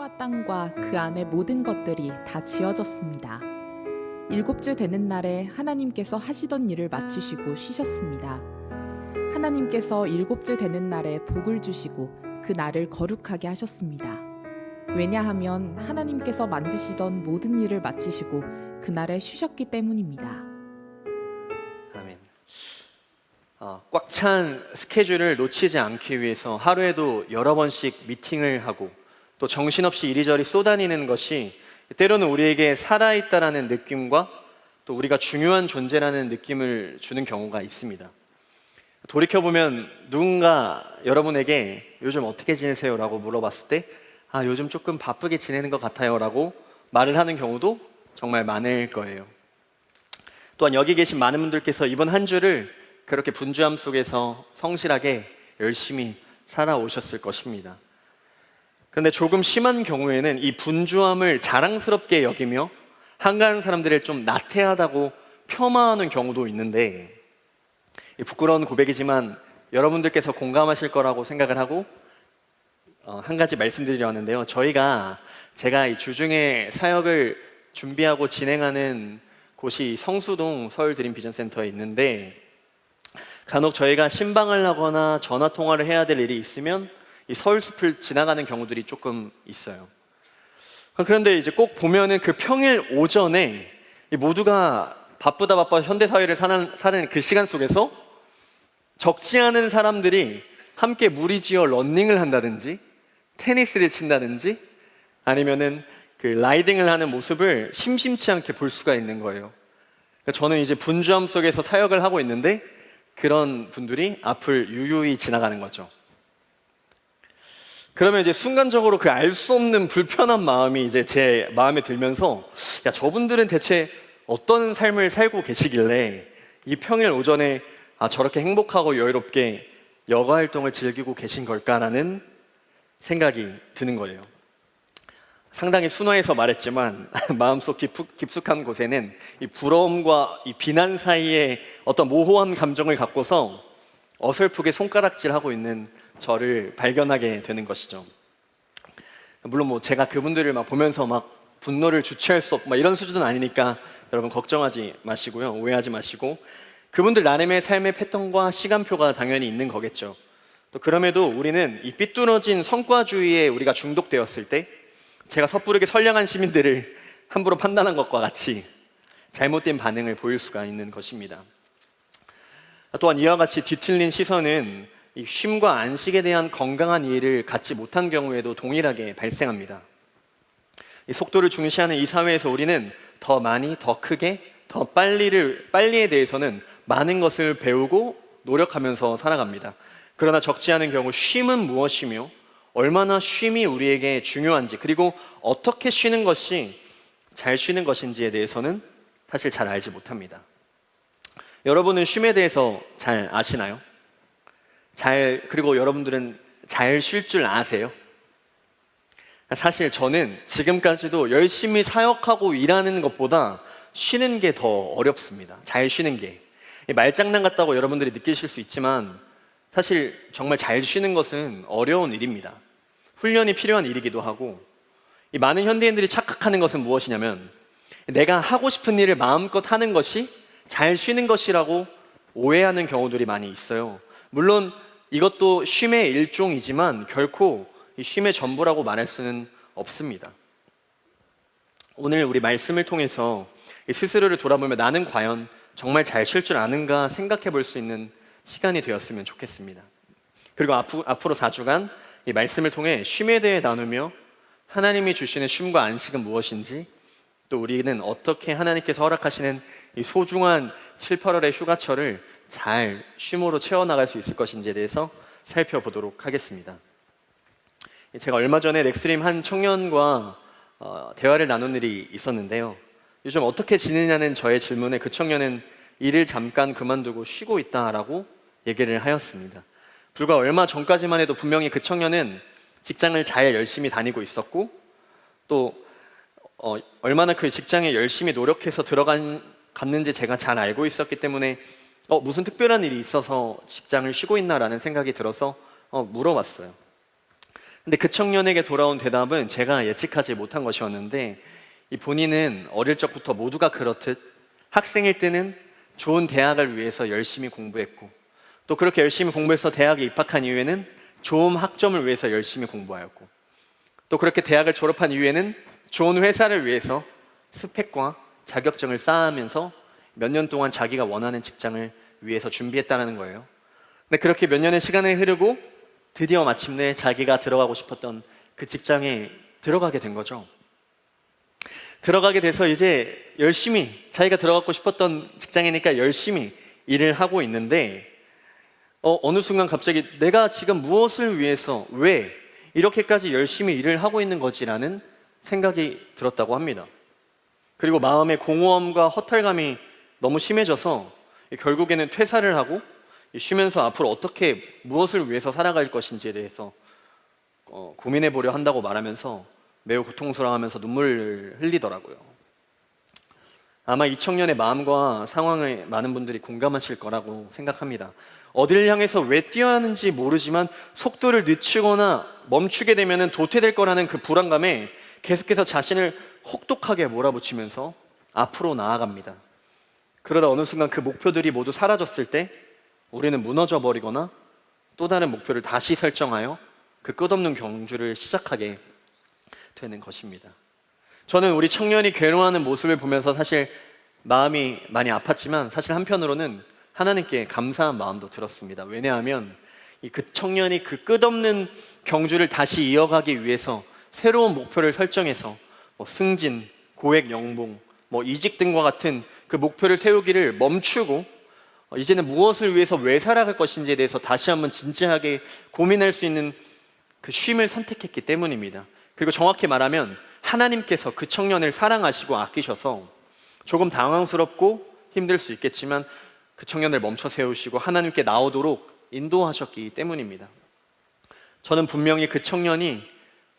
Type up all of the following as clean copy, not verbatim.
하늘과 땅과 그 안의 모든 것들이 다 지어졌습니다. 일곱째 되는 날에 하나님께서 하시던 일을 마치시고 쉬셨습니다. 하나님께서 일곱째 되는 날에 복을 주시고 그 날을 거룩하게 하셨습니다. 왜냐하면 하나님께서 만드시던 모든 일을 마치시고 그 날에 쉬셨기 때문입니다. 아멘. 꽉 찬 스케줄을 놓치지 않기 위해서 하루에도 여러 번씩 미팅을 하고 또 정신없이 이리저리 쏘다니는 것이 때로는 우리에게 살아있다라는 느낌과 또 우리가 중요한 존재라는 느낌을 주는 경우가 있습니다. 돌이켜보면 누군가 여러분에게 요즘 어떻게 지내세요? 라고 물어봤을 때 요즘 조금 바쁘게 지내는 것 같아요 라고 말을 하는 경우도 정말 많을 거예요. 또한 여기 계신 많은 분들께서 이번 한 주를 그렇게 분주함 속에서 성실하게 열심히 살아오셨을 것입니다. 그런데 조금 심한 경우에는 이 분주함을 자랑스럽게 여기며 한가한 사람들을 좀 나태하다고 폄하하는 경우도 있는데, 부끄러운 고백이지만 여러분들께서 공감하실 거라고 생각을 하고 한 가지 말씀드리려 하는데요. 제가 이 주중에 사역을 준비하고 진행하는 곳이 성수동 서울 드림 비전 센터에 있는데, 간혹 저희가 신방을 하거나 전화 통화를 해야 될 일이 있으면 이 서울숲을 지나가는 경우들이 조금 있어요. 그런데 이제 꼭 보면은 그 평일 오전에 모두가 바쁘다 현대사회를 사는 그 시간 속에서 적지 않은 사람들이 함께 무리지어 러닝을 한다든지 테니스를 친다든지 아니면은 그 라이딩을 하는 모습을 심심치 않게 볼 수가 있는 거예요. 저는 이제 분주함 속에서 사역을 하고 있는데 그런 분들이 앞을 유유히 지나가는 거죠. 그러면 이제 순간적으로 그 알 수 없는 불편한 마음이 이제 제 마음에 들면서 저분들은 대체 어떤 삶을 살고 계시길래 이 평일 오전에 저렇게 행복하고 여유롭게 여가 활동을 즐기고 계신 걸까라는 생각이 드는 거예요. 상당히 순화해서 말했지만 마음속 깊숙한 곳에는 이 부러움과 이 비난 사이에 어떤 모호한 감정을 갖고서 어설프게 손가락질하고 있는 저를 발견하게 되는 것이죠. 물론 제가 그분들을 보면서 분노를 주체할 수 없고 이런 수준은 아니니까 여러분 걱정하지 마시고요, 오해하지 마시고, 그분들 나름의 삶의 패턴과 시간표가 당연히 있는 거겠죠. 또 그럼에도 우리는 이 삐뚤어진 성과주의에 우리가 중독되었을 때 제가 섣부르게 선량한 시민들을 함부로 판단한 것과 같이 잘못된 반응을 보일 수가 있는 것입니다. 또한 이와 같이 뒤틀린 시선은 이 쉼과 안식에 대한 건강한 이해를 갖지 못한 경우에도 동일하게 발생합니다. 이 속도를 중시하는 이 사회에서 우리는 더 많이, 더 크게, 더 빨리에 대해서는 많은 것을 배우고 노력하면서 살아갑니다. 그러나 적지 않은 경우 쉼은 무엇이며 얼마나 쉼이 우리에게 중요한지, 그리고 어떻게 쉬는 것이 잘 쉬는 것인지에 대해서는 사실 잘 알지 못합니다. 여러분은 쉼에 대해서 잘 아시나요? 그리고 여러분들은 잘 쉴 줄 아세요? 사실 저는 지금까지도 열심히 사역하고 일하는 것보다 쉬는 게 더 어렵습니다. 잘 쉬는 게. 말장난 같다고 여러분들이 느끼실 수 있지만 사실 정말 잘 쉬는 것은 어려운 일입니다. 훈련이 필요한 일이기도 하고, 이 많은 현대인들이 착각하는 것은 무엇이냐면 내가 하고 싶은 일을 마음껏 하는 것이 잘 쉬는 것이라고 오해하는 경우들이 많이 있어요. 물론 이것도 쉼의 일종이지만 결코 이 쉼의 전부라고 말할 수는 없습니다. 오늘 우리 말씀을 통해서 스스로를 돌아보며 나는 과연 정말 잘 쉴 줄 아는가 생각해 볼 수 있는 시간이 되었으면 좋겠습니다. 그리고 앞으로 4주간 이 말씀을 통해 쉼에 대해 나누며 하나님이 주시는 쉼과 안식은 무엇인지, 또 우리는 어떻게 하나님께서 허락하시는 이 소중한 7, 8월의 휴가철을 잘 쉼으로 채워나갈 수 있을 것인지에 대해서 살펴보도록 하겠습니다. 제가 얼마 전에 넥스트림 한 청년과 대화를 나눈 일이 있었는데요. 요즘 어떻게 지내냐는 저의 질문에 그 청년은 일을 잠깐 그만두고 쉬고 있다라고 얘기를 하였습니다. 불과 얼마 전까지만 해도 분명히 그 청년은 직장을 잘 열심히 다니고 있었고, 또 얼마나 그 직장에 열심히 노력해서 갔는지 제가 잘 알고 있었기 때문에 무슨 특별한 일이 있어서 직장을 쉬고 있나라는 생각이 들어서 물어봤어요. 근데 그 청년에게 돌아온 대답은 제가 예측하지 못한 것이었는데, 이 본인은 어릴 적부터 모두가 그렇듯 학생일 때는 좋은 대학을 위해서 열심히 공부했고, 또 그렇게 열심히 공부해서 대학에 입학한 이후에는 좋은 학점을 위해서 열심히 공부하였고, 또 그렇게 대학을 졸업한 이후에는 좋은 회사를 위해서 스펙과 자격증을 쌓으면서 몇 년 동안 자기가 원하는 직장을 위해서 준비했다는 거예요. 근데 그렇게 몇 년의 시간이 흐르고 드디어 마침내 자기가 들어가고 싶었던 그 직장에 들어가게 된 거죠. 들어가게 돼서 이제 열심히 자기가 들어가고 싶었던 직장이니까 열심히 일을 하고 있는데, 어느 순간 갑자기 내가 지금 무엇을 위해서 왜 이렇게까지 열심히 일을 하고 있는 거지라는 생각이 들었다고 합니다. 그리고 마음의 공허함과 허탈감이 너무 심해져서 결국에는 퇴사를 하고 쉬면서 앞으로 어떻게 무엇을 위해서 살아갈 것인지에 대해서 고민해 보려 한다고 말하면서 매우 고통스러워하면서 눈물을 흘리더라고요. 아마 이 청년의 마음과 상황을 많은 분들이 공감하실 거라고 생각합니다. 어디를 향해서 왜 뛰어야 하는지 모르지만 속도를 늦추거나 멈추게 되면 도태될 거라는 그 불안감에 계속해서 자신을 혹독하게 몰아붙이면서 앞으로 나아갑니다. 그러다 어느 순간 그 목표들이 모두 사라졌을 때 우리는 무너져 버리거나 또 다른 목표를 다시 설정하여 그 끝없는 경주를 시작하게 되는 것입니다. 저는 우리 청년이 괴로워하는 모습을 보면서 사실 마음이 많이 아팠지만, 사실 한편으로는 하나님께 감사한 마음도 들었습니다. 왜냐하면 그 청년이 그 끝없는 경주를 다시 이어가기 위해서 새로운 목표를 설정해서 승진, 고액 연봉, 이직 등과 같은 그 목표를 세우기를 멈추고 이제는 무엇을 위해서 왜 살아갈 것인지에 대해서 다시 한번 진지하게 고민할 수 있는 그 쉼을 선택했기 때문입니다. 그리고 정확히 말하면 하나님께서 그 청년을 사랑하시고 아끼셔서 조금 당황스럽고 힘들 수 있겠지만 그 청년을 멈춰 세우시고 하나님께 나오도록 인도하셨기 때문입니다. 저는 분명히 그 청년이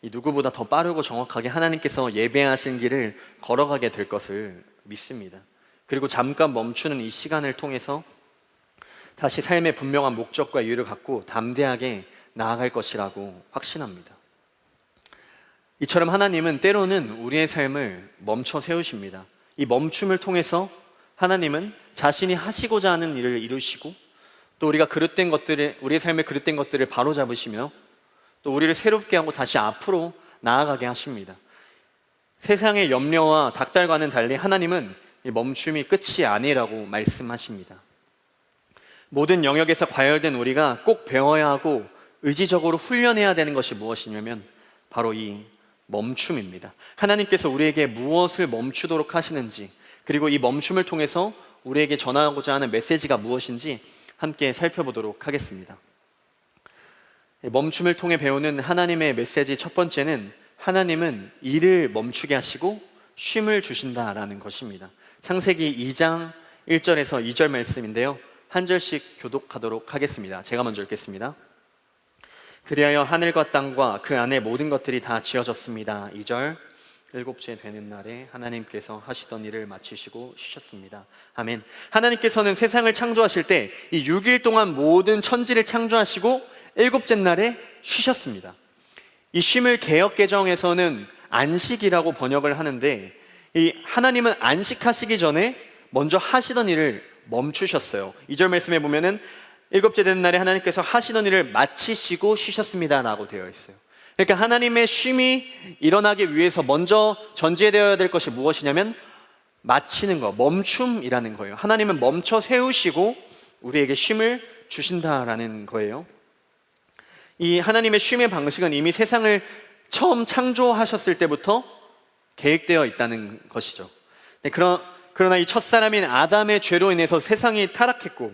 누구보다 더 빠르고 정확하게 하나님께서 예배하신 길을 걸어가게 될 것을 믿습니다. 그리고 잠깐 멈추는 이 시간을 통해서 다시 삶의 분명한 목적과 이유를 갖고 담대하게 나아갈 것이라고 확신합니다. 이처럼 하나님은 때로는 우리의 삶을 멈춰 세우십니다. 이 멈춤을 통해서 하나님은 자신이 하시고자 하는 일을 이루시고, 또 우리가 그릇된 것들을, 우리의 삶에 그릇된 것들을 바로잡으시며 또 우리를 새롭게 하고 다시 앞으로 나아가게 하십니다. 세상의 염려와 닥달과는 달리 하나님은 이 멈춤이 끝이 아니라고 말씀하십니다. 모든 영역에서 과열된 우리가 꼭 배워야 하고 의지적으로 훈련해야 되는 것이 무엇이냐면 바로 이 멈춤입니다. 하나님께서 우리에게 무엇을 멈추도록 하시는지, 그리고 이 멈춤을 통해서 우리에게 전하고자 하는 메시지가 무엇인지 함께 살펴보도록 하겠습니다. 멈춤을 통해 배우는 하나님의 메시지 첫 번째는 하나님은 일을 멈추게 하시고 쉼을 주신다라는 것입니다. 창세기 2장 1절에서 2절 말씀인데요, 한 절씩 교독하도록 하겠습니다. 제가 먼저 읽겠습니다. 그리하여 하늘과 땅과 그 안에 모든 것들이 다 지어졌습니다. 2절, 일곱째 되는 날에 하나님께서 하시던 일을 마치시고 쉬셨습니다. 아멘. 하나님께서는 세상을 창조하실 때 이 6일 동안 모든 천지를 창조하시고 일곱째 날에 쉬셨습니다. 이 쉼을 개역 개정에서는 안식이라고 번역을 하는데, 이 하나님은 안식하시기 전에 먼저 하시던 일을 멈추셨어요. 2절 말씀에 보면은 일곱째 되는 날에 하나님께서 하시던 일을 마치시고 쉬셨습니다 라고 되어 있어요. 그러니까 하나님의 쉼이 일어나기 위해서 먼저 전제되어야 될 것이 무엇이냐면 마치는 것, 멈춤이라는 거예요. 하나님은 멈춰 세우시고 우리에게 쉼을 주신다라는 거예요. 이 하나님의 쉼의 방식은 이미 세상을 처음 창조하셨을 때부터 계획되어 있다는 것이죠. 그러나 이 첫사람인 아담의 죄로 인해서 세상이 타락했고,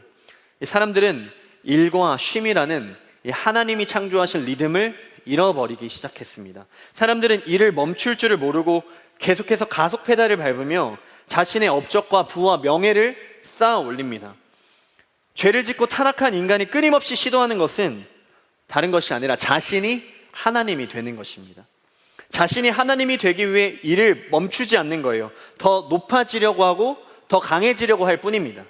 이 사람들은 일과 쉼이라는 이 하나님이 창조하신 리듬을 잃어버리기 시작했습니다. 사람들은 일을 멈출 줄을 모르고 계속해서 가속 페달을 밟으며 자신의 업적과 부와 명예를 쌓아 올립니다. 죄를 짓고 타락한 인간이 끊임없이 시도하는 것은 다른 것이 아니라 자신이 하나님이 되는 것입니다. 자신이 하나님이 되기 위해 일을 멈추지 않는 거예요. 더 높아지려고 하고 더 강해지려고 할 뿐입니다.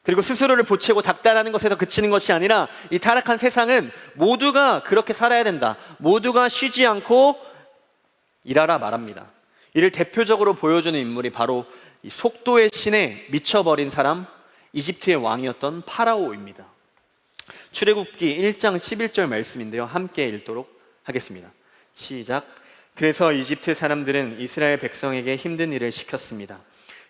그리고 스스로를 보채고 닥달하는 것에서 그치는 것이 아니라 이 타락한 세상은 모두가 그렇게 살아야 된다. 모두가 쉬지 않고 일하라 말합니다. 이를 대표적으로 보여주는 인물이 바로 이 속도의 신에 미쳐버린 사람, 이집트의 왕이었던 파라오입니다. 출애굽기 1장 11절 말씀인데요. 함께 읽도록 하겠습니다. 시작. 그래서 이집트 사람들은 이스라엘 백성에게 힘든 일을 시켰습니다.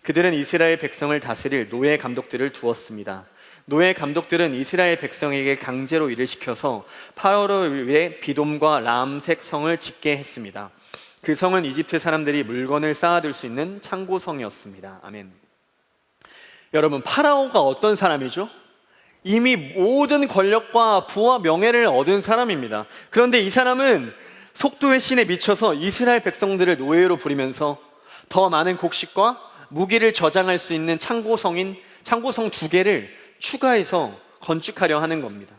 그들은 이스라엘 백성을 다스릴 노예 감독들을 두었습니다. 노예 감독들은 이스라엘 백성에게 강제로 일을 시켜서 파라오를 위해 비돔과 라암색 성을 짓게 했습니다. 그 성은 이집트 사람들이 물건을 쌓아둘 수 있는 창고성이었습니다. 아멘. 여러분, 파라오가 어떤 사람이죠? 이미 모든 권력과 부와 명예를 얻은 사람입니다. 그런데 이 사람은 속도의 신에 미쳐서 이스라엘 백성들을 노예로 부리면서 더 많은 곡식과 무기를 저장할 수 있는 창고성 2개를 추가해서 건축하려 하는 겁니다.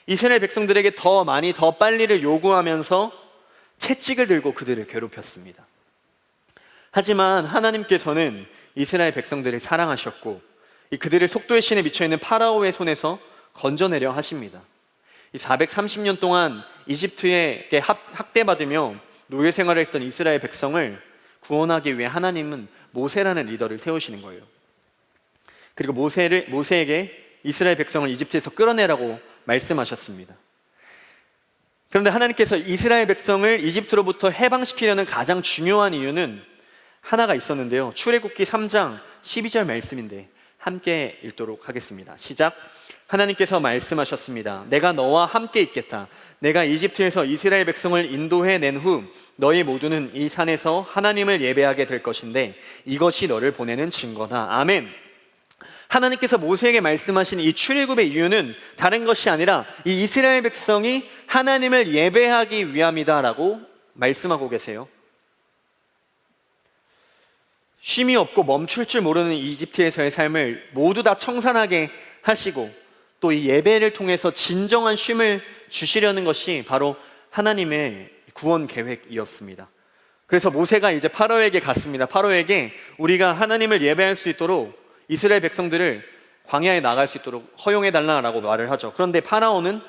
이스라엘 백성들에게 더 많이 더 빨리를 요구하면서 채찍을 들고 그들을 괴롭혔습니다. 하지만 하나님께서는 이스라엘 백성들을 사랑하셨고 그들을 속도의 신에 미쳐있는 파라오의 손에서 건져내려 하십니다. 430년 동안 이집트에게 학대받으며 노예 생활을 했던 이스라엘 백성을 구원하기 위해 하나님은 모세라는 리더를 세우시는 거예요. 그리고 모세에게 이스라엘 백성을 이집트에서 끌어내라고 말씀하셨습니다. 그런데 하나님께서 이스라엘 백성을 이집트로부터 해방시키려는 가장 중요한 이유는 하나가 있었는데요. 출애굽기 3장 12절 말씀인데 함께 읽도록 하겠습니다. 시작. 하나님께서 말씀하셨습니다. 내가 너와 함께 있겠다. 내가 이집트에서 이스라엘 백성을 인도해낸 후 너희 모두는 이 산에서 하나님을 예배하게 될 것인데 이것이 너를 보내는 증거다. 아멘. 하나님께서 모세에게 말씀하신 이 출애굽의 이유는 다른 것이 아니라 이 이스라엘 백성이 하나님을 예배하기 위함이다라고 말씀하고 계세요. 쉼이 없고 멈출 줄 모르는 이집트에서의 삶을 모두 다 청산하게 하시고 또 이 예배를 통해서 진정한 쉼을 주시려는 것이 바로 하나님의 구원 계획이었습니다. 그래서 모세가 이제 파라오에게 갔습니다. 파라오에게 우리가 하나님을 예배할 수 있도록 이스라엘 백성들을 광야에 나갈 수 있도록 허용해 달라고 말을 하죠. 그런데 파라오는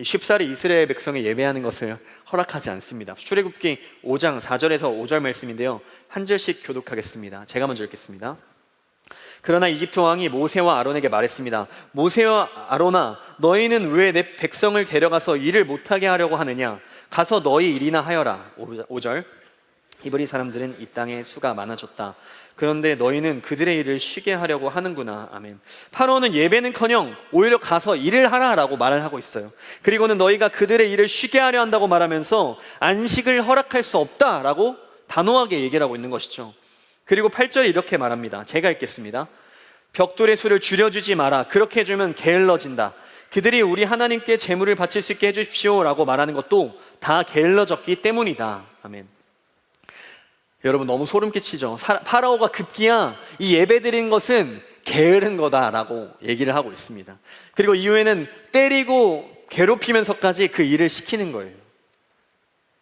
쉽사리 이스라엘 백성이 예배하는 것을 허락하지 않습니다. 출애굽기 5장 4절에서 5절 말씀인데요. 한 절씩 교독하겠습니다. 제가 먼저 읽겠습니다. 그러나 이집트 왕이 모세와 아론에게 말했습니다. 모세와 아론아, 너희는 왜 내 백성을 데려가서 일을 못하게 하려고 하느냐? 가서 너희 일이나 하여라. 5절. 이브리 사람들은 이 땅에 수가 많아졌다. 그런데 너희는 그들의 일을 쉬게 하려고 하는구나. 아멘. 파라오는 예배는커녕 오히려 가서 일을 하라라고 말을 하고 있어요. 그리고는 너희가 그들의 일을 쉬게 하려 한다고 말하면서 안식을 허락할 수 없다라고 단호하게 얘기를 하고 있는 것이죠. 그리고 8절에 이렇게 말합니다. 제가 읽겠습니다. 벽돌의 수를 줄여주지 마라. 그렇게 해주면 게을러진다. 그들이 우리 하나님께 제물을 바칠 수 있게 해주십시오 라고 말하는 것도 다 게을러졌기 때문이다. 아멘. 여러분, 너무 소름 끼치죠? 파라오가 급기야 이 예배 드리는 것은 게으른 거다라고 얘기를 하고 있습니다. 그리고 이후에는 때리고 괴롭히면서까지 그 일을 시키는 거예요.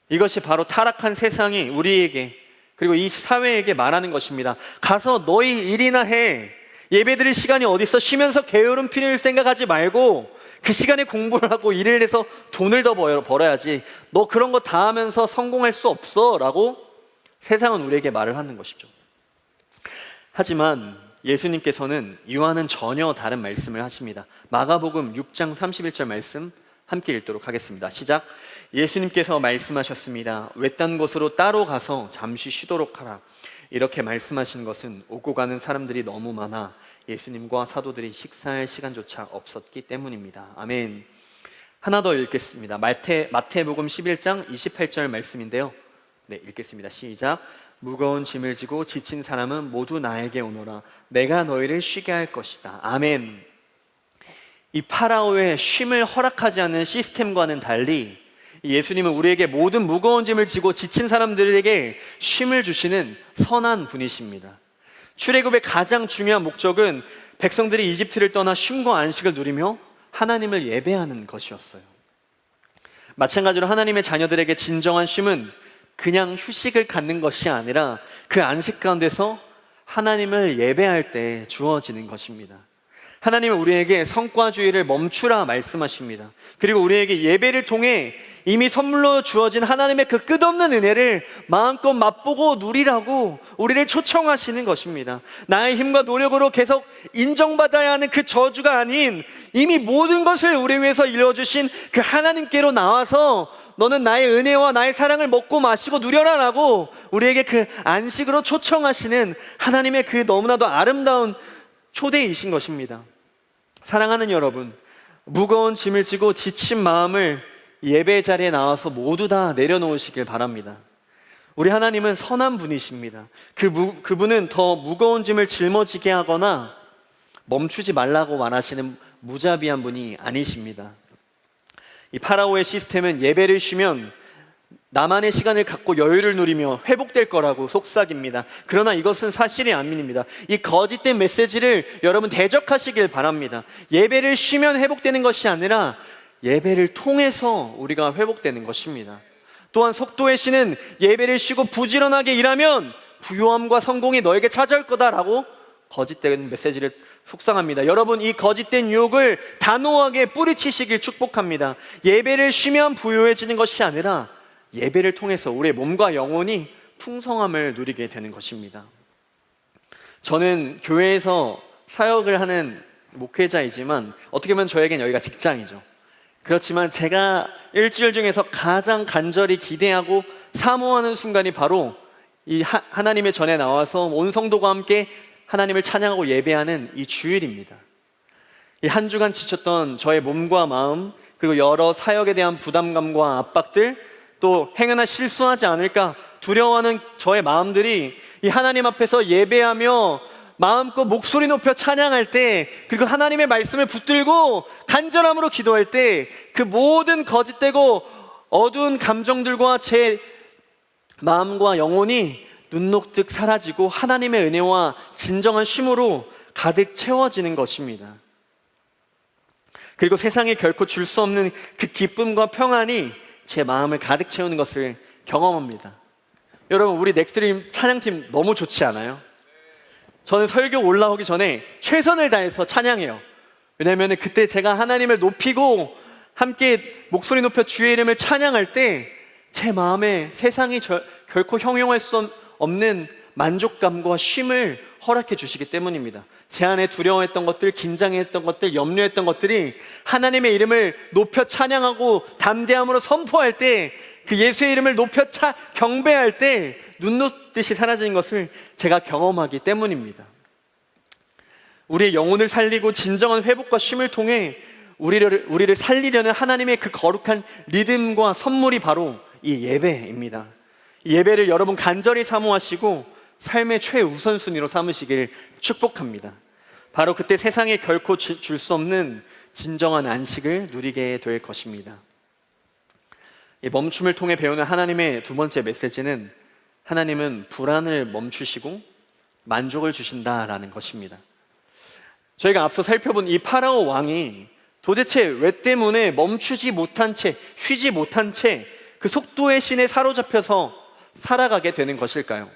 이것이 바로 타락한 세상이 우리에게 그리고 이 사회에게 말하는 것입니다. 가서 너희 일이나 해. 예배 드릴 시간이 어디 있어? 쉬면서 게으름 피울 생각하지 말고 그 시간에 공부를 하고 일을 해서 돈을 더 벌어야지. 너 그런 거 다 하면서 성공할 수 없어 라고 세상은 우리에게 말을 하는 것이죠. 하지만 예수님께서는 이와는 전혀 다른 말씀을 하십니다. 마가복음 6장 31절 말씀 함께 읽도록 하겠습니다. 시작. 예수님께서 말씀하셨습니다. 외딴 곳으로 따로 가서 잠시 쉬도록 하라. 이렇게 말씀하신 것은 오고 가는 사람들이 너무 많아 예수님과 사도들이 식사할 시간조차 없었기 때문입니다. 아멘. 하나 더 읽겠습니다. 마태복음 11장 28절 말씀인데요. 네, 읽겠습니다. 시작. 무거운 짐을 지고 지친 사람은 모두 나에게 오너라. 내가 너희를 쉬게 할 것이다. 아멘. 이 파라오의 쉼을 허락하지 않는 시스템과는 달리 예수님은 우리에게 모든 무거운 짐을 지고 지친 사람들에게 쉼을 주시는 선한 분이십니다. 출애굽의 가장 중요한 목적은 백성들이 이집트를 떠나 쉼과 안식을 누리며 하나님을 예배하는 것이었어요. 마찬가지로 하나님의 자녀들에게 진정한 쉼은 그냥 휴식을 갖는 것이 아니라 그 안식 가운데서 하나님을 예배할 때 주어지는 것입니다. 하나님은 우리에게 성과주의를 멈추라 말씀하십니다. 그리고 우리에게 예배를 통해 이미 선물로 주어진 하나님의 그 끝없는 은혜를 마음껏 맛보고 누리라고 우리를 초청하시는 것입니다. 나의 힘과 노력으로 계속 인정받아야 하는 그 저주가 아닌 이미 모든 것을 우리 위해서 이루어주신 그 하나님께로 나와서 너는 나의 은혜와 나의 사랑을 먹고 마시고 누려라 라고 우리에게 그 안식으로 초청하시는 하나님의 그 너무나도 아름다운 초대이신 것입니다. 사랑하는 여러분, 무거운 짐을 지고 지친 마음을 예배 자리에 나와서 모두 다 내려놓으시길 바랍니다. 우리 하나님은 선한 분이십니다. 그분은 더 무거운 짐을 짊어지게 하거나 멈추지 말라고 말하시는 무자비한 분이 아니십니다. 이 파라오의 시스템은 예배를 쉬면 나만의 시간을 갖고 여유를 누리며 회복될 거라고 속삭입니다. 그러나 이것은 사실이 아닙니다. 이 거짓된 메시지를 여러분 대적하시길 바랍니다. 예배를 쉬면 회복되는 것이 아니라 예배를 통해서 우리가 회복되는 것입니다. 또한 속도의 신은 예배를 쉬고 부지런하게 일하면 부요함과 성공이 너에게 찾아올 거다라고 거짓된 메시지를 속상합니다. 여러분, 이 거짓된 유혹을 단호하게 뿌리치시길 축복합니다. 예배를 쉬면 부요해지는 것이 아니라 예배를 통해서 우리의 몸과 영혼이 풍성함을 누리게 되는 것입니다. 저는 교회에서 사역을 하는 목회자이지만 어떻게 보면 저에겐 여기가 직장이죠. 그렇지만 제가 일주일 중에서 가장 간절히 기대하고 사모하는 순간이 바로 이 하나님의 전에 나와서 온 성도가 함께 하나님을 찬양하고 예배하는 이 주일입니다. 이 한 주간 지쳤던 저의 몸과 마음, 그리고 여러 사역에 대한 부담감과 압박들, 또 행여나 실수하지 않을까 두려워하는 저의 마음들이 이 하나님 앞에서 예배하며 마음껏 목소리 높여 찬양할 때, 그리고 하나님의 말씀을 붙들고 간절함으로 기도할 때 그 모든 거짓되고 어두운 감정들과 제 마음과 영혼이 눈 녹듯 사라지고 하나님의 은혜와 진정한 쉼으로 가득 채워지는 것입니다. 그리고 세상에 결코 줄 수 없는 그 기쁨과 평안이 제 마음을 가득 채우는 것을 경험합니다. 여러분, 우리 넥스트림 찬양팀 너무 좋지 않아요? 저는 설교 올라오기 전에 최선을 다해서 찬양해요. 왜냐하면 그때 제가 하나님을 높이고 함께 목소리 높여 주의 이름을 찬양할 때 제 마음에 세상이 결코 형용할 수 없는 만족감과 쉼을 허락해 주시기 때문입니다. 제 안에 두려워했던 것들, 긴장했던 것들, 염려했던 것들이 하나님의 이름을 높여 찬양하고 담대함으로 선포할 때, 그 예수의 이름을 높여 경배할 때 눈 녹듯이 사라지는 것을 제가 경험하기 때문입니다. 우리의 영혼을 살리고 진정한 회복과 쉼을 통해 우리를 살리려는 하나님의 그 거룩한 리듬과 선물이 바로 이 예배입니다. 이 예배를 여러분 간절히 사모하시고 삶의 최우선순위로 삼으시길 축복합니다. 바로 그때 세상에 결코 줄 수 없는 진정한 안식을 누리게 될 것입니다. 이 멈춤을 통해 배우는 하나님의 두 번째 메시지는 하나님은 불안을 멈추시고 만족을 주신다라는 것입니다. 저희가 앞서 살펴본 이 파라오 왕이 도대체 왜 때문에 멈추지 못한 채, 쉬지 못한 채 그 속도의 신에 사로잡혀서 살아가게 되는 것일까요?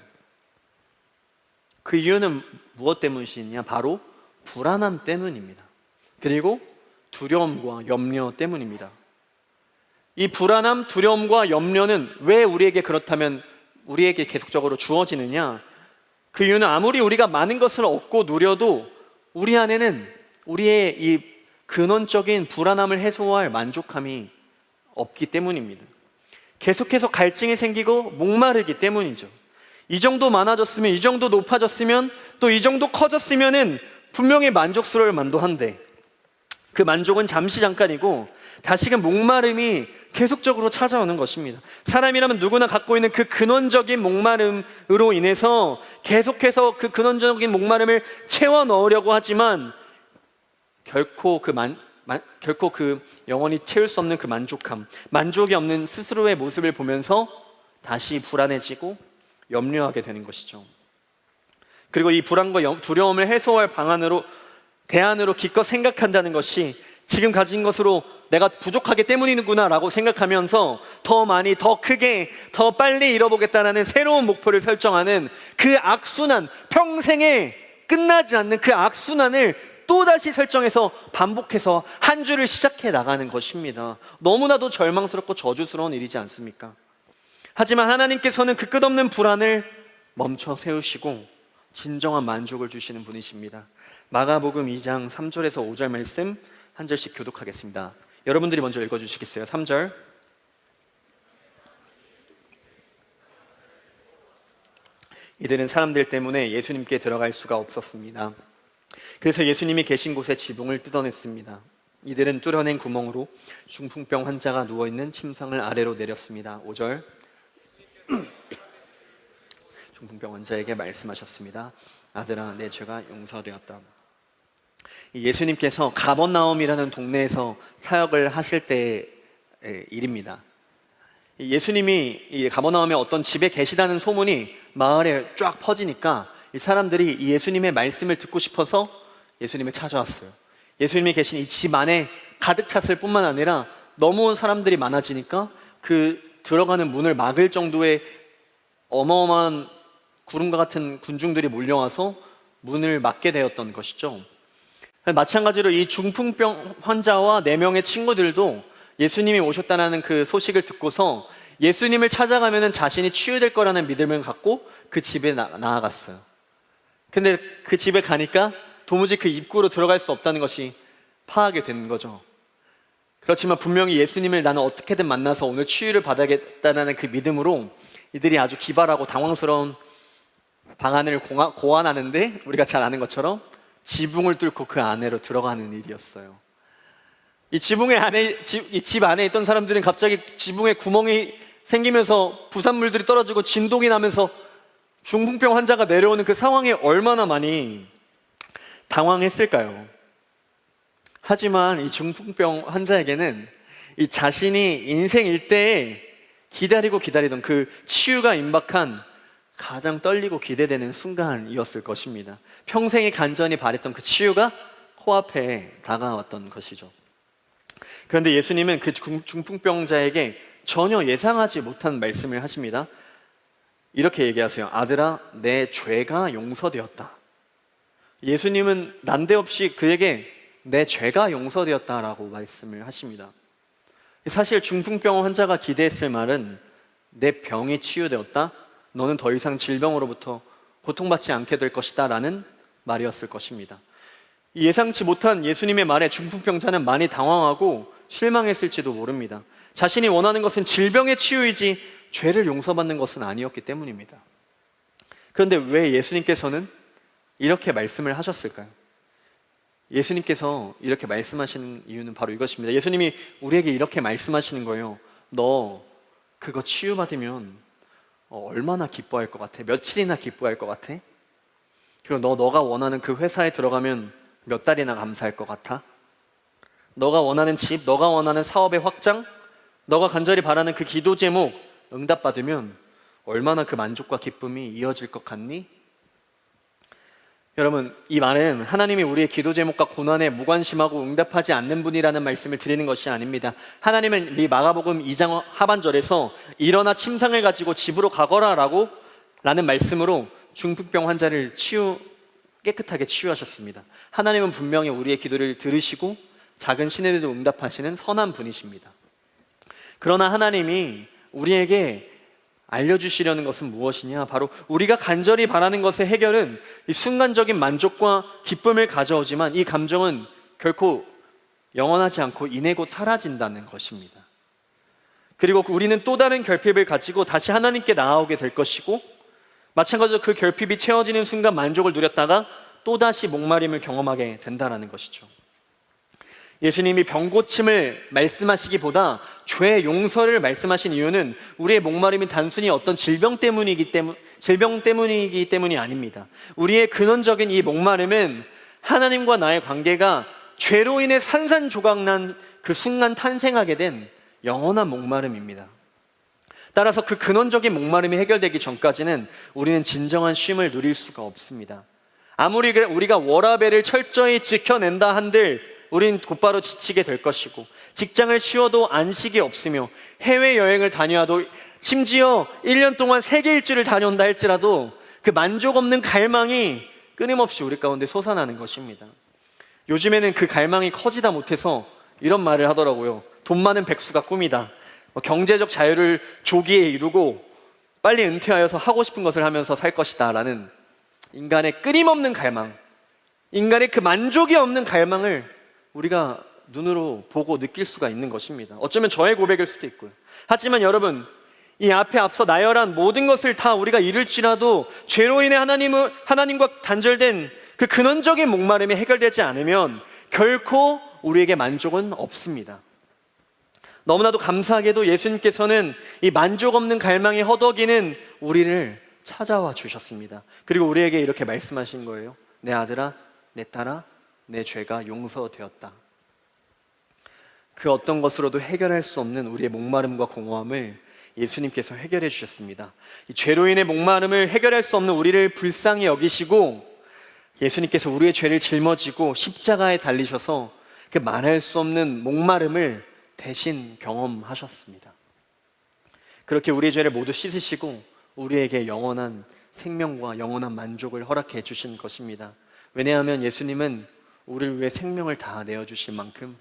그 이유는 무엇 때문이냐? 바로 불안함 때문입니다. 그리고 두려움과 염려 때문입니다. 이 불안함, 두려움과 염려는 왜 우리에게 계속적으로 주어지느냐? 그 이유는 아무리 우리가 많은 것을 얻고 누려도 우리 안에는 우리의 이 근원적인 불안함을 해소할 만족함이 없기 때문입니다. 계속해서 갈증이 생기고 목마르기 때문이죠. 이 정도 많아졌으면, 이 정도 높아졌으면, 또 이 정도 커졌으면은 분명히 만족스러울 만도 한데 그 만족은 잠시 잠깐이고 다시금 목마름이 계속적으로 찾아오는 것입니다. 사람이라면 누구나 갖고 있는 그 근원적인 목마름으로 인해서 계속해서 그 근원적인 목마름을 채워 넣으려고 하지만 결코 그 영원히 채울 수 없는 그 만족이 없는 스스로의 모습을 보면서 다시 불안해지고 염려하게 되는 것이죠. 그리고 이 불안과 두려움을 해소할 대안으로 기껏 생각한다는 것이 지금 가진 것으로 내가 부족하기 때문이구나 라고 생각하면서 더 많이, 더 크게, 더 빨리 잃어보겠다는 새로운 목표를 설정하는 그 악순환, 평생에 끝나지 않는 그 악순환을 또다시 설정해서 반복해서 한 주를 시작해 나가는 것입니다. 너무나도 절망스럽고 저주스러운 일이지 않습니까? 하지만 하나님께서는 그 끝없는 불안을 멈춰 세우시고 진정한 만족을 주시는 분이십니다. 마가복음 2장 3절에서 5절 말씀 한 절씩 교독하겠습니다. 여러분들이 먼저 읽어주시겠어요? 3절. 이들은 사람들 때문에 예수님께 들어갈 수가 없었습니다. 그래서 예수님이 계신 곳에 지붕을 뜯어냈습니다. 이들은 뚫어낸 구멍으로 중풍병 환자가 누워있는 침상을 아래로 내렸습니다. 5절. 중풍병 환자에게 말씀하셨습니다. 아들아, 내 죄가 용서되었다. 예수님께서 가버나움이라는 동네에서 사역을 하실 때의 일입니다. 예수님이 이 가버나움의 어떤 집에 계시다는 소문이 마을에 쫙 퍼지니까 이 사람들이 이 예수님의 말씀을 듣고 싶어서 예수님을 찾아왔어요. 예수님이 계신 이 집 안에 가득 찼을 뿐만 아니라 너무 사람들이 많아지니까 그 들어가는 문을 막을 정도의 어마어마한 구름과 같은 군중들이 몰려와서 문을 막게 되었던 것이죠. 마찬가지로 이 중풍병 환자와 4명의 친구들도 예수님이 오셨다는 그 소식을 듣고서 예수님을 찾아가면 자신이 치유될 거라는 믿음을 갖고 그 집에 나아갔어요. 근데 그 집에 가니까 도무지 그 입구로 들어갈 수 없다는 것이 파악이 된 거죠. 그렇지만 분명히 예수님을 나는 어떻게든 만나서 오늘 치유를 받아야겠다는 그 믿음으로 이들이 아주 기발하고 당황스러운 방안을 고안하는데 우리가 잘 아는 것처럼 지붕을 뚫고 그 안으로 들어가는 일이었어요. 이 집 안에 있던 사람들은 갑자기 지붕에 구멍이 생기면서 부산물들이 떨어지고 진동이 나면서 중풍병 환자가 내려오는 그 상황에 얼마나 많이 당황했을까요? 하지만 이 중풍병 환자에게는 이 자신이 인생 일대에 기다리던 그 치유가 임박한 가장 떨리고 기대되는 순간이었을 것입니다. 평생에 간절히 바랬던 그 치유가 코앞에 다가왔던 것이죠. 그런데 예수님은 그 중풍병자에게 전혀 예상하지 못한 말씀을 하십니다. 이렇게 얘기하세요. 아들아, 내 죄가 용서되었다. 예수님은 난데없이 그에게 내 죄가 용서되었다라고 말씀을 하십니다. 사실 중풍병 환자가 기대했을 말은 내 병이 치유되었다. 너는 더 이상 질병으로부터 고통받지 않게 될 것이다 라는 말이었을 것입니다. 예상치 못한 예수님의 말에 중풍병자는 많이 당황하고 실망했을지도 모릅니다. 자신이 원하는 것은 질병의 치유이지 죄를 용서받는 것은 아니었기 때문입니다. 그런데 왜 예수님께서는 이렇게 말씀을 하셨을까요? 예수님께서 이렇게 말씀하시는 이유는 바로 이것입니다. 예수님이 우리에게 이렇게 말씀하시는 거예요. 너 그거 치유받으면 얼마나 기뻐할 것 같아? 며칠이나 기뻐할 것 같아? 그리고 너가 원하는 그 회사에 들어가면 몇 달이나 감사할 것 같아? 너가 원하는 집, 너가 원하는 사업의 확장, 너가 간절히 바라는 그 기도 제목 응답받으면 얼마나 그 만족과 기쁨이 이어질 것 같니? 여러분, 이 말은 하나님이 우리의 기도 제목과 고난에 무관심하고 응답하지 않는 분이라는 말씀을 드리는 것이 아닙니다. 하나님은 이 마가복음 2장 하반절에서 일어나 침상을 가지고 집으로 가거라 라는 말씀으로 중풍병 환자를 깨끗하게 치유하셨습니다. 하나님은 분명히 우리의 기도를 들으시고 작은 신에도 응답하시는 선한 분이십니다. 그러나 하나님이 우리에게 알려주시려는 것은 무엇이냐? 바로 우리가 간절히 바라는 것의 해결은 이 순간적인 만족과 기쁨을 가져오지만 이 감정은 결코 영원하지 않고 이내 곧 사라진다는 것입니다. 그리고 우리는 또 다른 결핍을 가지고 다시 하나님께 나아오게 될 것이고, 마찬가지로 그 결핍이 채워지는 순간 만족을 누렸다가 또다시 목마름을 경험하게 된다는 것이죠. 예수님이 병고침을 말씀하시기보다 죄 용서를 말씀하신 이유는 우리의 목마름이 단순히 어떤 질병 때문이기 때문이 아닙니다. 우리의 근원적인 이 목마름은 하나님과 나의 관계가 죄로 인해 산산조각난 그 순간 탄생하게 된 영원한 목마름입니다. 따라서 그 근원적인 목마름이 해결되기 전까지는 우리는 진정한 쉼을 누릴 수가 없습니다. 아무리 우리가 워라밸을 철저히 지켜낸다 한들 우린 곧바로 지치게 될 것이고, 직장을 쉬어도 안식이 없으며, 해외여행을 다녀와도 심지어 1년 동안 세계 일주를 다녀온다 할지라도 그 만족 없는 갈망이 끊임없이 우리 가운데 솟아나는 것입니다. 요즘에는 그 갈망이 커지다 못해서 이런 말을 하더라고요. 돈 많은 백수가 꿈이다. 경제적 자유를 조기에 이루고 빨리 은퇴하여서 하고 싶은 것을 하면서 살 것이다 라는 인간의 끊임없는 갈망, 인간의 그 만족이 없는 갈망을 우리가 눈으로 보고 느낄 수가 있는 것입니다. 어쩌면 저의 고백일 수도 있고요. 하지만 여러분, 이 앞에 앞서 나열한 모든 것을 다 우리가 이룰지라도 죄로 인해 하나님과 단절된 그 근원적인 목마름이 해결되지 않으면 결코 우리에게 만족은 없습니다. 너무나도 감사하게도 예수님께서는 이 만족 없는 갈망에 허덕이는 우리를 찾아와 주셨습니다. 그리고 우리에게 이렇게 말씀하신 거예요. 내 아들아, 내 딸아, 내 죄가 용서되었다. 그 어떤 것으로도 해결할 수 없는 우리의 목마름과 공허함을 예수님께서 해결해 주셨습니다. 이 죄로 인해 목마름을 해결할 수 없는 우리를 불쌍히 여기시고 예수님께서 우리의 죄를 짊어지고 십자가에 달리셔서 그 말할 수 없는 목마름을 대신 경험하셨습니다. 그렇게 우리의 죄를 모두 씻으시고 우리에게 영원한 생명과 영원한 만족을 허락해 주신 것입니다. 왜냐하면 예수님은 우리를 위해 생명을 다 내어주실 만큼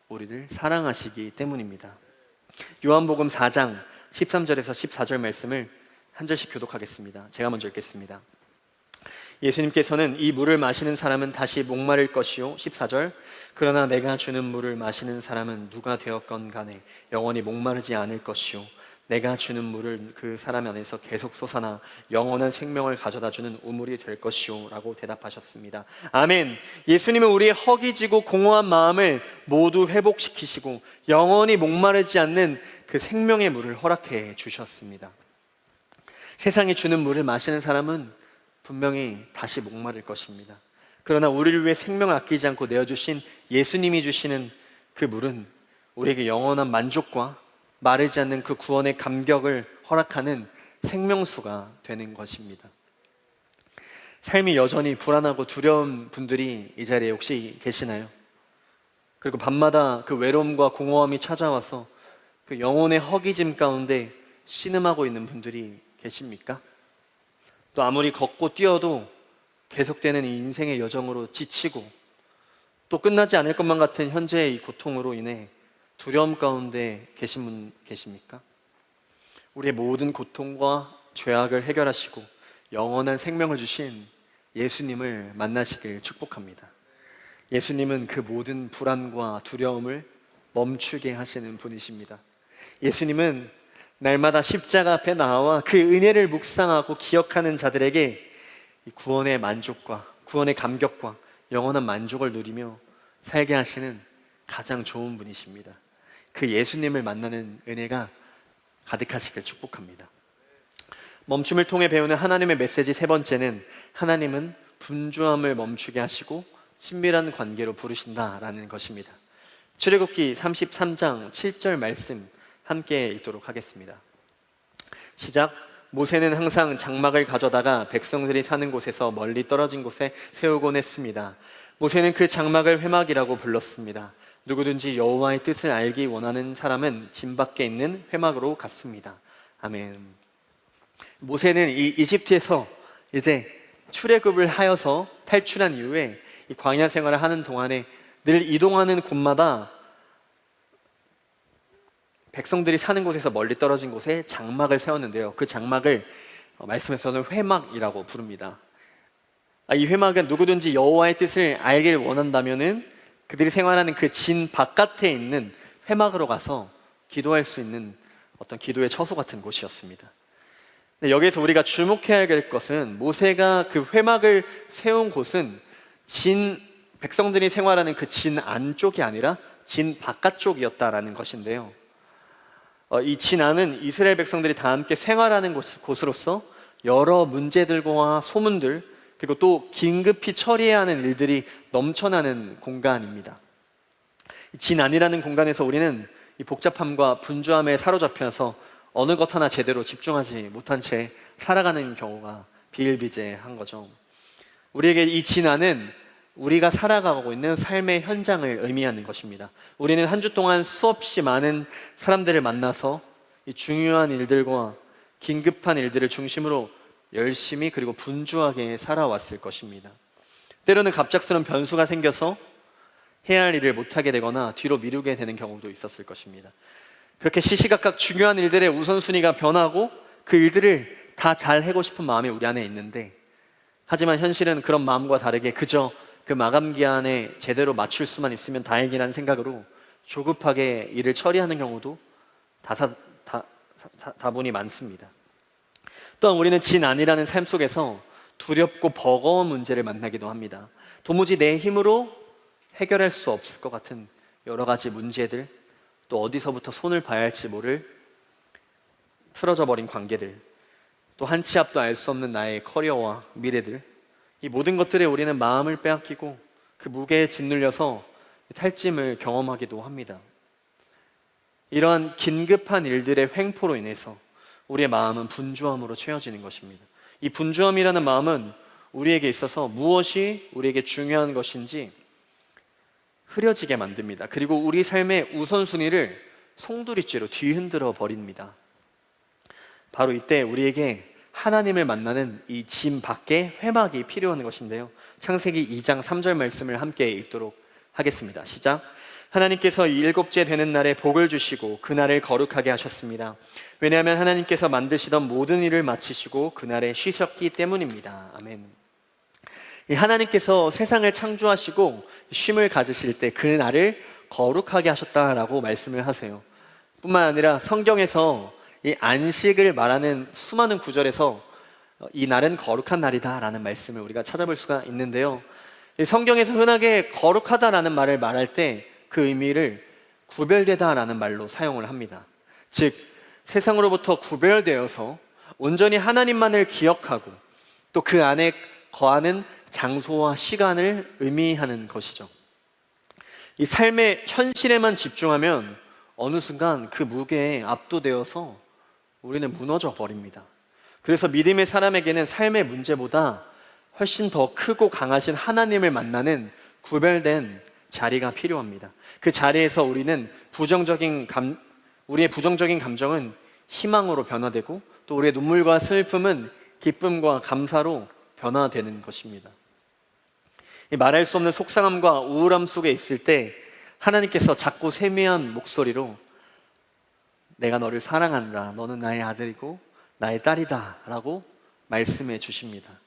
우리를 사랑하시기 때문입니다. 요한복음 4장 13절에서 14절 말씀을 한 절씩 교독하겠습니다. 제가 먼저 읽겠습니다. 예수님께서는 이 물을 마시는 사람은 다시 목마를 것이요 14절 그러나 내가 주는 물을 마시는 사람은 누가 되었건 간에 영원히 목마르지 않을 것이요 내가 주는 물을 그 사람 안에서 계속 솟아나 영원한 생명을 가져다 주는 우물이 될 것이요 라고 대답하셨습니다. 아멘. 예수님은 우리의 허기지고 공허한 마음을 모두 회복시키시고 영원히 목마르지 않는 그 생명의 물을 허락해 주셨습니다. 세상이 주는 물을 마시는 사람은 분명히 다시 목마를 것입니다. 그러나 우리를 위해 생명을 아끼지 않고 내어주신 예수님이 주시는 그 물은 우리에게 영원한 만족과 마르지 않는 그 구원의 감격을 허락하는 생명수가 되는 것입니다. 삶이 여전히 불안하고 두려운 분들이 이 자리에 혹시 계시나요? 그리고 밤마다 그 외로움과 공허함이 찾아와서 그 영혼의 허기짐 가운데 신음하고 있는 분들이 계십니까? 또 아무리 걷고 뛰어도 계속되는 이 인생의 여정으로 지치고 또 끝나지 않을 것만 같은 현재의 이 고통으로 인해 두려움 가운데 계신 분 계십니까? 우리의 모든 고통과 죄악을 해결하시고 영원한 생명을 주신 예수님을 만나시길 축복합니다. 예수님은 그 모든 불안과 두려움을 멈추게 하시는 분이십니다. 예수님은 날마다 십자가 앞에 나와 그 은혜를 묵상하고 기억하는 자들에게 구원의 만족과 구원의 감격과 영원한 만족을 누리며 살게 하시는 가장 좋은 분이십니다. 그 예수님을 만나는 은혜가 가득하시길 축복합니다. 멈춤을 통해 배우는 하나님의 메시지 세 번째는 하나님은 분주함을 멈추게 하시고 친밀한 관계로 부르신다라는 것입니다. 출애굽기 33장 7절 말씀 함께 읽도록 하겠습니다. 시작. 모세는 항상 장막을 가져다가 백성들이 사는 곳에서 멀리 떨어진 곳에 세우곤 했습니다. 모세는 그 장막을 회막이라고 불렀습니다. 누구든지 여호와의 뜻을 알기 원하는 사람은 진 밖에 있는 회막으로 갔습니다. 아멘. 모세는 이 이집트에서 이제 출애굽을 하여서 탈출한 이후에 이 광야 생활을 하는 동안에 늘 이동하는 곳마다 백성들이 사는 곳에서 멀리 떨어진 곳에 장막을 세웠는데요. 그 장막을 말씀에서는 회막이라고 부릅니다. 이 회막은 누구든지 여호와의 뜻을 알길 원한다면은 그들이 생활하는 그 진 바깥에 있는 회막으로 가서 기도할 수 있는 어떤 기도의 처소 같은 곳이었습니다. 근데 여기에서 우리가 주목해야 될 것은 모세가 그 회막을 세운 곳은 백성들이 생활하는 그 진 안쪽이 아니라 진 바깥쪽이었다라는 것인데요. 이 진 안은 이스라엘 백성들이 다 함께 생활하는 곳으로서 여러 문제들과 소문들 그리고 또 긴급히 처리해야 하는 일들이 넘쳐나는 공간입니다. 진 안이라는 공간에서 우리는 이 복잡함과 분주함에 사로잡혀서 어느 것 하나 제대로 집중하지 못한 채 살아가는 경우가 비일비재한 거죠. 우리에게 이 진 안은 우리가 살아가고 있는 삶의 현장을 의미하는 것입니다. 우리는 한 주 동안 수없이 많은 사람들을 만나서 이 중요한 일들과 긴급한 일들을 중심으로 열심히 그리고 분주하게 살아왔을 것입니다. 때로는 갑작스러운 변수가 생겨서 해야 할 일을 못하게 되거나 뒤로 미루게 되는 경우도 있었을 것입니다. 그렇게 시시각각 중요한 일들의 우선순위가 변하고 그 일들을 다 잘 하고 싶은 마음이 우리 안에 있는데, 하지만 현실은 그런 마음과 다르게 그저 그 마감 기한에 제대로 맞출 수만 있으면 다행이라는 생각으로 조급하게 일을 처리하는 경우도 다분히 많습니다. 또한 우리는 진아니라는 삶 속에서 두렵고 버거운 문제를 만나기도 합니다. 도무지 내 힘으로 해결할 수 없을 것 같은 여러 가지 문제들, 또 어디서부터 손을 봐야 할지 모를 틀어져 버린 관계들, 또 한 치 앞도 알 수 없는 나의 커리어와 미래들, 이 모든 것들에 우리는 마음을 빼앗기고 그 무게에 짓눌려서 탈짐을 경험하기도 합니다. 이러한 긴급한 일들의 횡포로 인해서 우리의 마음은 분주함으로 채워지는 것입니다. 이 분주함이라는 마음은 우리에게 있어서 무엇이 우리에게 중요한 것인지 흐려지게 만듭니다. 그리고 우리 삶의 우선순위를 송두리째로 뒤흔들어 버립니다. 바로 이때 우리에게 하나님을 만나는 이 짐 밖에 회막이 필요한 것인데요, 창세기 2장 3절 말씀을 함께 읽도록 하겠습니다. 시작. 하나님께서 일곱째 되는 날에 복을 주시고 그날을 거룩하게 하셨습니다. 왜냐하면 하나님께서 만드시던 모든 일을 마치시고 그날에 쉬셨기 때문입니다. 아멘. 이 하나님께서 세상을 창조하시고 쉼을 가지실 때 그날을 거룩하게 하셨다라고 말씀을 하세요. 뿐만 아니라 성경에서 이 안식을 말하는 수많은 구절에서 이 날은 거룩한 날이다 라는 말씀을 우리가 찾아볼 수가 있는데요, 성경에서 흔하게 거룩하다라는 말을 말할 때 그 의미를 구별되다 라는 말로 사용을 합니다. 즉 세상으로부터 구별되어서 온전히 하나님만을 기억하고 또 그 안에 거하는 장소와 시간을 의미하는 것이죠. 이 삶의 현실에만 집중하면 어느 순간 그 무게에 압도되어서 우리는 무너져 버립니다. 그래서 믿음의 사람에게는 삶의 문제보다 훨씬 더 크고 강하신 하나님을 만나는 구별된 자리가 필요합니다. 그 자리에서 우리의 부정적인 감정은 희망으로 변화되고 또 우리의 눈물과 슬픔은 기쁨과 감사로 변화되는 것입니다. 이 말할 수 없는 속상함과 우울함 속에 있을 때 하나님께서 작고 세미한 목소리로 내가 너를 사랑한다, 너는 나의 아들이고 나의 딸이다 라고 말씀해 주십니다.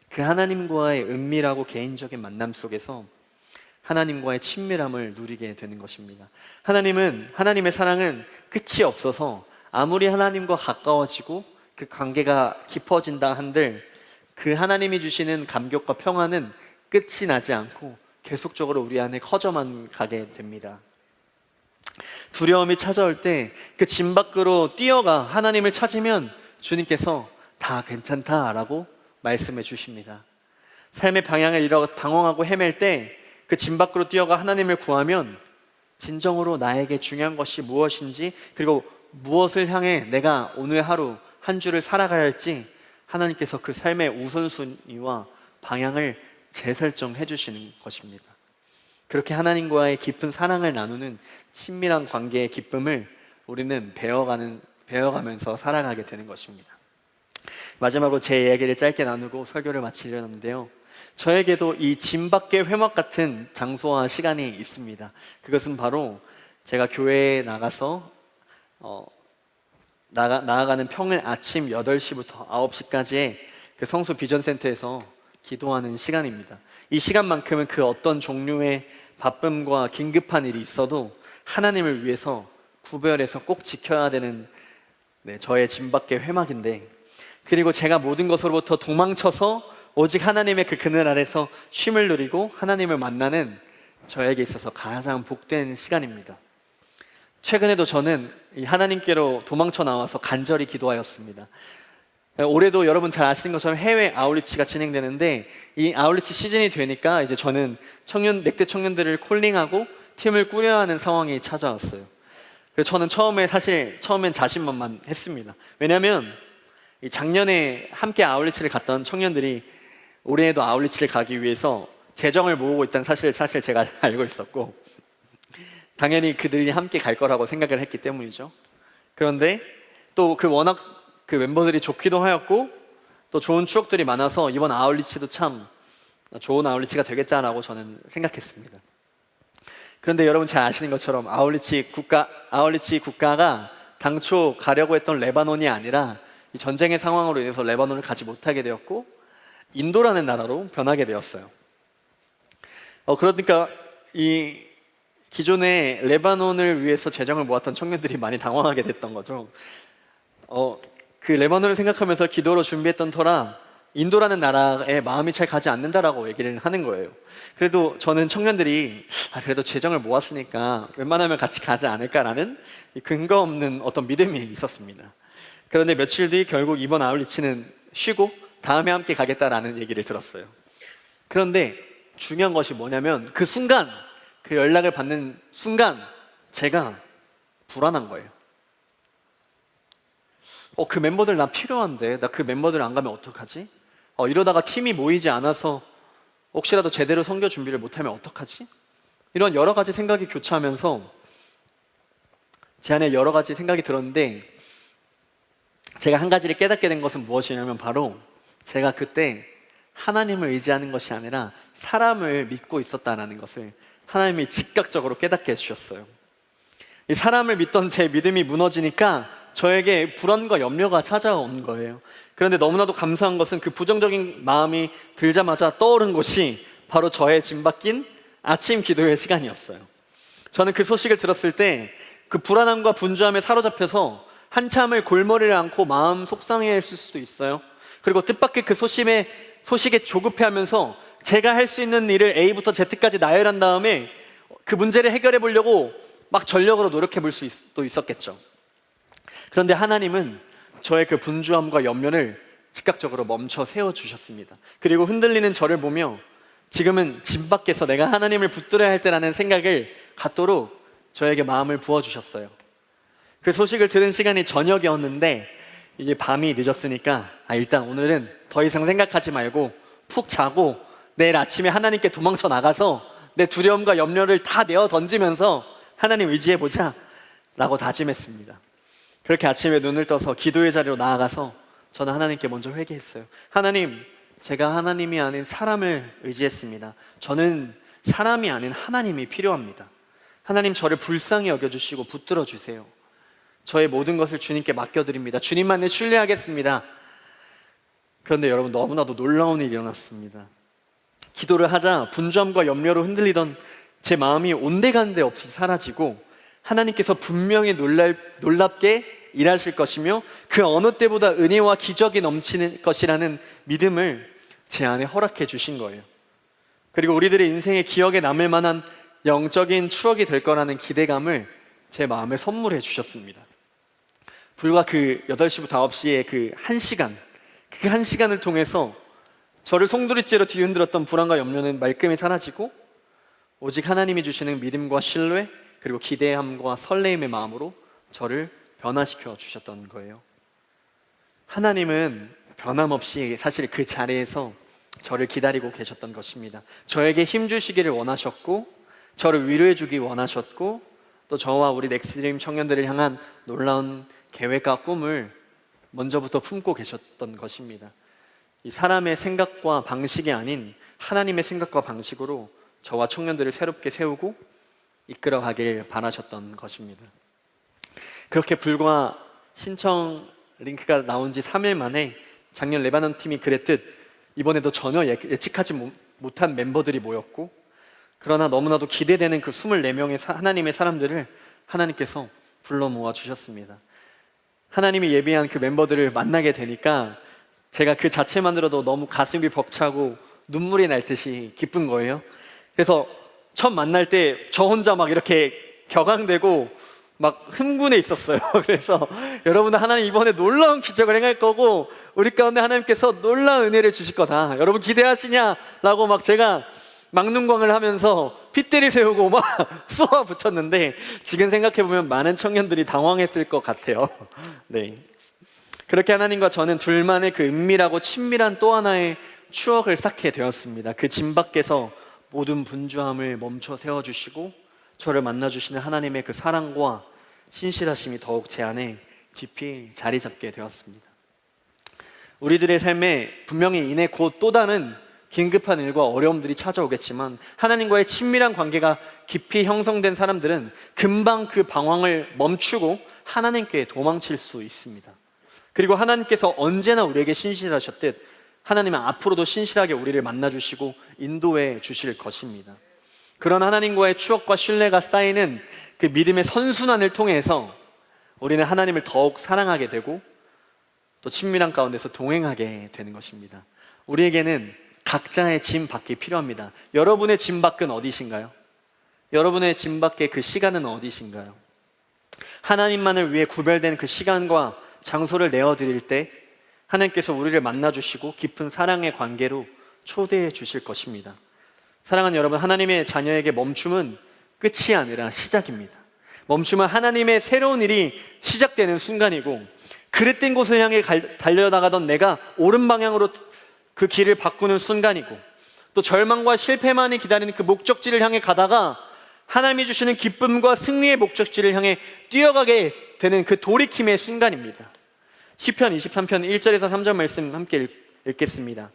그 하나님과의 은밀하고 개인적인 만남 속에서 하나님과의 친밀함을 누리게 되는 것입니다. 하나님의 사랑은 끝이 없어서 아무리 하나님과 가까워지고 그 관계가 깊어진다 한들 그 하나님이 주시는 감격과 평안은 끝이 나지 않고 계속적으로 우리 안에 커져만 가게 됩니다. 두려움이 찾아올 때 그 짐 밖으로 뛰어가 하나님을 찾으면 주님께서 다 괜찮다라고 말씀해 주십니다. 삶의 방향을 잃어 방황하고 헤맬 때 그 짐 밖으로 뛰어가 하나님을 구하면 진정으로 나에게 중요한 것이 무엇인지, 그리고 무엇을 향해 내가 오늘 하루 한 주를 살아가야 할지 하나님께서 그 삶의 우선순위와 방향을 재설정해 주시는 것입니다. 그렇게 하나님과의 깊은 사랑을 나누는 친밀한 관계의 기쁨을 우리는 배워가면서 살아가게 되는 것입니다. 마지막으로 제 이야기를 짧게 나누고 설교를 마치려는데요, 저에게도 이 짐 밖의 회막 같은 장소와 시간이 있습니다. 그것은 바로 제가 교회에 나가서 나아가는 평일 아침 8시부터 9시까지의 그 성수 비전센터에서 기도하는 시간입니다. 이 시간만큼은 그 어떤 종류의 바쁨과 긴급한 일이 있어도 하나님을 위해서 구별해서 꼭 지켜야 되는 저의 짐 밖의 회막인데, 그리고 제가 모든 것으로부터 도망쳐서 오직 하나님의 그 그늘 아래서 쉼을 누리고 하나님을 만나는 저에게 있어서 가장 복된 시간입니다. 최근에도 저는 이 하나님께로 도망쳐 나와서 간절히 기도하였습니다. 올해도 여러분 잘 아시는 것처럼 해외 아웃리치가 진행되는데, 이 아웃리치 시즌이 되니까 이제 저는 넥대 청년들을 콜링하고 팀을 꾸려야 하는 상황이 찾아왔어요. 그래서 저는 처음엔 자신만만했습니다. 왜냐하면 작년에 함께 아웃리치를 갔던 청년들이 올해에도 아웃리치를 가기 위해서 재정을 모으고 있다는 사실을 사실 제가 알고 있었고, 당연히 그들이 함께 갈 거라고 생각을 했기 때문이죠. 그런데 또 워낙 그 멤버들이 좋기도 하였고 또 좋은 추억들이 많아서 이번 아웃리치도 참 좋은 아웃리치가 되겠다라고 저는 생각했습니다. 그런데 여러분 잘 아시는 것처럼 아울리치 국가가 당초 가려고 했던 레바논이 아니라 이 전쟁의 상황으로 인해서 레바논을 가지 못하게 되었고 인도라는 나라로 변하게 되었어요. 그러니까 이 기존에 레바논을 위해서 재정을 모았던 청년들이 많이 당황하게 됐던 거죠. 그 레바논을 생각하면서 기도로 준비했던 터라 인도라는 나라에 마음이 잘 가지 않는다라고 얘기를 하는 거예요. 그래도 저는 청년들이 그래도 재정을 모았으니까 웬만하면 같이 가지 않을까라는 이 근거 없는 어떤 믿음이 있었습니다. 그런데 며칠 뒤 결국 이번 아울리치는 쉬고 다음에 함께 가겠다라는 얘기를 들었어요. 그런데 중요한 것이 뭐냐면 그 순간, 그 연락을 받는 순간 제가 불안한 거예요. 그 멤버들 나 필요한데 나 그 멤버들 안 가면 어떡하지? 이러다가 팀이 모이지 않아서 혹시라도 제대로 선교 준비를 못하면 어떡하지? 이런 여러 가지 생각이 교차하면서 제 안에 여러 가지 생각이 들었는데 제가 한 가지를 깨닫게 된 것은 무엇이냐면 바로 제가 그때 하나님을 의지하는 것이 아니라 사람을 믿고 있었다는 것을 하나님이 즉각적으로 깨닫게 해주셨어요. 이 사람을 믿던 제 믿음이 무너지니까 저에게 불안과 염려가 찾아온 거예요. 그런데 너무나도 감사한 것은 그 부정적인 마음이 들자마자 떠오른 곳이 바로 저의 짐 바뀐 아침 기도의 시간이었어요. 저는 그 소식을 들었을 때 그 불안함과 분주함에 사로잡혀서 한참을 골머리를 앓고 마음 속상해했을 수도 있어요. 그리고 뜻밖의 그 소식에 조급해하면서 제가 할 수 있는 일을 A부터 Z까지 나열한 다음에 그 문제를 해결해 보려고 막 전력으로 노력해 볼 수도 있었겠죠. 그런데 하나님은 저의 그 분주함과 염려를 즉각적으로 멈춰 세워주셨습니다. 그리고 흔들리는 저를 보며 지금은 짐 밖에서 내가 하나님을 붙들어야 할 때라는 생각을 갖도록 저에게 마음을 부어주셨어요. 그 소식을 들은 시간이 저녁이었는데 이제 밤이 늦었으니까 일단 오늘은 더 이상 생각하지 말고 푹 자고 내일 아침에 하나님께 도망쳐 나가서 내 두려움과 염려를 다 내어 던지면서 하나님 의지해보자 라고 다짐했습니다. 그렇게 아침에 눈을 떠서 기도의 자리로 나아가서 저는 하나님께 먼저 회개했어요. 하나님, 제가 하나님이 아닌 사람을 의지했습니다. 저는 사람이 아닌 하나님이 필요합니다. 하나님, 저를 불쌍히 여겨주시고 붙들어 주세요. 저의 모든 것을 주님께 맡겨드립니다. 주님만을 신뢰하겠습니다. 그런데 여러분, 너무나도 놀라운 일이 일어났습니다. 기도를 하자 분주함과 염려로 흔들리던 제 마음이 온데간데 없이 사라지고 하나님께서 분명히 놀랍게 일하실 것이며 그 어느 때보다 은혜와 기적이 넘치는 것이라는 믿음을 제 안에 허락해 주신 거예요. 그리고 우리들의 인생에 기억에 남을 만한 영적인 추억이 될 거라는 기대감을 제 마음에 선물해 주셨습니다. 불과 그 8시부터 9시의 그 1시간, 그 1시간을 통해서 저를 송두리째로 뒤흔들었던 불안과 염려는 말끔히 사라지고 오직 하나님이 주시는 믿음과 신뢰 그리고 기대함과 설레임의 마음으로 저를 변화시켜 주셨던 거예요. 하나님은 변함없이 사실 그 자리에서 저를 기다리고 계셨던 것입니다. 저에게 힘 주시기를 원하셨고 저를 위로해 주기 원하셨고 또 저와 우리 넥스트림 청년들을 향한 놀라운 계획과 꿈을 먼저부터 품고 계셨던 것입니다. 이 사람의 생각과 방식이 아닌 하나님의 생각과 방식으로 저와 청년들을 새롭게 세우고 이끌어가길 바라셨던 것입니다. 그렇게 불과 신청 링크가 나온 지 3일 만에 작년 레바논 팀이 그랬듯 이번에도 전혀 예측하지 못한 멤버들이 모였고 그러나 너무나도 기대되는 그 24명의 하나님의 사람들을 하나님께서 불러 모아 주셨습니다. 하나님이 예비한 그 멤버들을 만나게 되니까 제가 그 자체만으로도 너무 가슴이 벅차고 눈물이 날 듯이 기쁜 거예요. 그래서 처음 만날 때 저 혼자 막 이렇게 격앙되고 막 흥분해 있었어요. 그래서 여러분들 하나님 이번에 놀라운 기적을 행할 거고 우리 가운데 하나님께서 놀라운 은혜를 주실 거다. 여러분 기대하시냐라고 막 제가 막눈광을 하면서 핏대를 세우고 막 쏘아 붙였는데 지금 생각해보면 많은 청년들이 당황했을 것 같아요. 네. 그렇게 하나님과 저는 둘만의 그 은밀하고 친밀한 또 하나의 추억을 쌓게 되었습니다. 그 짐 밖에서 모든 분주함을 멈춰 세워주시고 저를 만나주시는 하나님의 그 사랑과 신실하심이 더욱 제 안에 깊이 자리 잡게 되었습니다. 우리들의 삶에 분명히 이내 곧 또 다른 긴급한 일과 어려움들이 찾아오겠지만 하나님과의 친밀한 관계가 깊이 형성된 사람들은 금방 그 방황을 멈추고 하나님께 도망칠 수 있습니다. 그리고 하나님께서 언제나 우리에게 신실하셨듯 하나님은 앞으로도 신실하게 우리를 만나주시고 인도해 주실 것입니다. 그런 하나님과의 추억과 신뢰가 쌓이는 그 믿음의 선순환을 통해서 우리는 하나님을 더욱 사랑하게 되고 또 친밀한 가운데서 동행하게 되는 것입니다. 우리에게는 각자의 짐밖이 필요합니다. 여러분의 짐밖은 어디신가요? 여러분의 짐밖의 그 시간은 어디신가요? 하나님만을 위해 구별된 그 시간과 장소를 내어드릴 때 하나님께서 우리를 만나주시고 깊은 사랑의 관계로 초대해 주실 것입니다. 사랑하는 여러분, 하나님의 자녀에게 멈춤은 끝이 아니라 시작입니다. 멈춤은 하나님의 새로운 일이 시작되는 순간이고, 그릇된 곳을 향해 달려나가던 내가 옳은 방향으로 그 길을 바꾸는 순간이고, 또 절망과 실패만이 기다리는 그 목적지를 향해 가다가 하나님이 주시는 기쁨과 승리의 목적지를 향해 뛰어가게 되는 그 돌이킴의 순간입니다. 시편 23편 1절에서 3절 말씀 함께 읽겠습니다.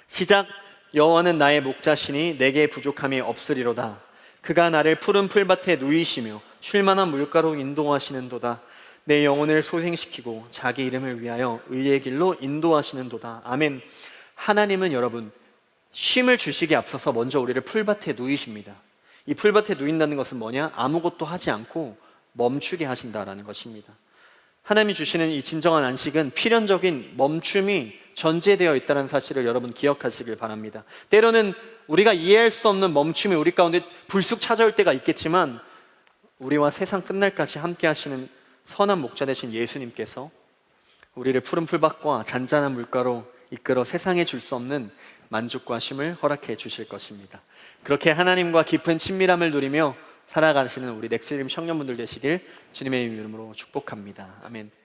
시작. 여호와는 나의 목자시니 내게 부족함이 없으리로다. 그가 나를 푸른 풀밭에 누이시며 쉴만한 물가로 인도하시는도다. 내 영혼을 소생시키고 자기 이름을 위하여 의의 길로 인도하시는도다. 아멘. 하나님은 여러분, 쉼을 주시기에 앞서서 먼저 우리를 풀밭에 누이십니다. 이 풀밭에 누인다는 것은 뭐냐? 아무것도 하지 않고 멈추게 하신다라는 것입니다. 하나님이 주시는 이 진정한 안식은 필연적인 멈춤이 전제되어 있다는 사실을 여러분 기억하시길 바랍니다. 때로는 우리가 이해할 수 없는 멈춤이 우리 가운데 불쑥 찾아올 때가 있겠지만, 우리와 세상 끝날까지 함께 하시는 선한 목자 되신 예수님께서 우리를 푸른 풀밭과 잔잔한 물가로 이끌어 세상에 줄 수 없는 만족과 쉼을 허락해 주실 것입니다. 그렇게 하나님과 깊은 친밀함을 누리며 살아가시는 우리 넥슬림 청년분들 되시길 주님의 이름으로 축복합니다. 아멘.